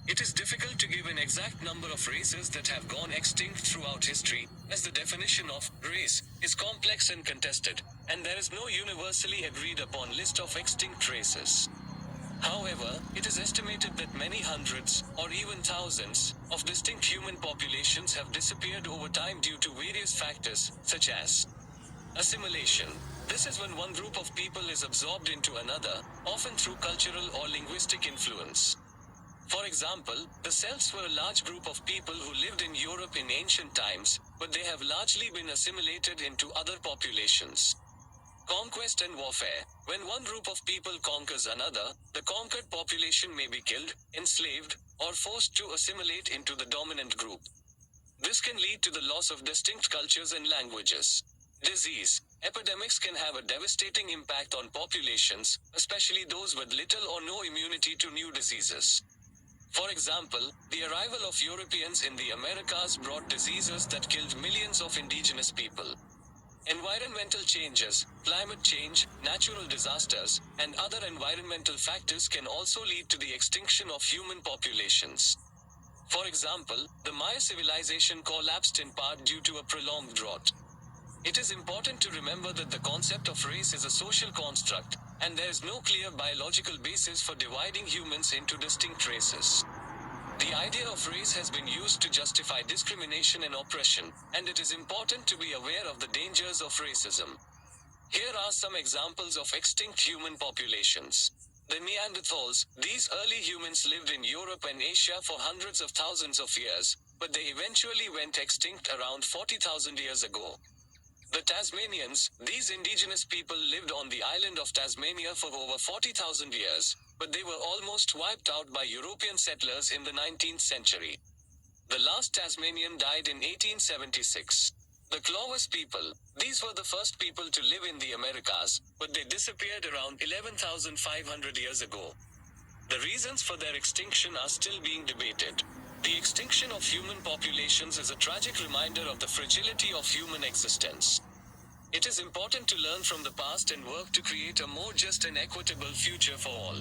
It is difficult to give an exact number of races that have gone extinct throughout history, as the definition of race is complex and contested, and there is no universally agreed upon list of extinct races. However, it is estimated that many hundreds, or even thousands, of distinct human populations have disappeared over time due to various factors, such as assimilation. This is when one group of people is absorbed into another, often through cultural or linguistic influence. For example, the Celts were a large group of people who lived in Europe in ancient times, but they have largely been assimilated into other populations. Conquest and warfare. When one group of people conquers another, the conquered population may be killed, enslaved, or forced to assimilate into the dominant group. This can lead to the loss of distinct cultures and languages. Disease. Epidemics can have a devastating impact on populations, especially those with little or no immunity to new diseases. For example, the arrival of Europeans in the Americas brought diseases that killed millions of indigenous people. Environmental changes, climate change, natural disasters, and other environmental factors can also lead to the extinction of human populations. For example, the Maya civilization collapsed in part due to a prolonged drought. It is important to remember that the concept of race is a social construct, and there is no clear biological basis for dividing humans into distinct races. The idea of race has been used to justify discrimination and oppression, and it is important to be aware of the dangers of racism. Here are some examples of extinct human populations. The Neanderthals. These early humans lived in Europe and Asia for hundreds of thousands of years, but they eventually went extinct around 40,000 years ago. The Tasmanians. These indigenous people lived on the island of Tasmania for over 40,000 years, but they were almost wiped out by European settlers in the 19th century. The last Tasmanian died in 1876. The Clovis people. These were the first people to live in the Americas, but they disappeared around 11,500 years ago. The reasons for their extinction are still being debated. The extinction of human populations is a tragic reminder of the fragility of human existence. It is important to learn from the past and work to create a more just and equitable future for all.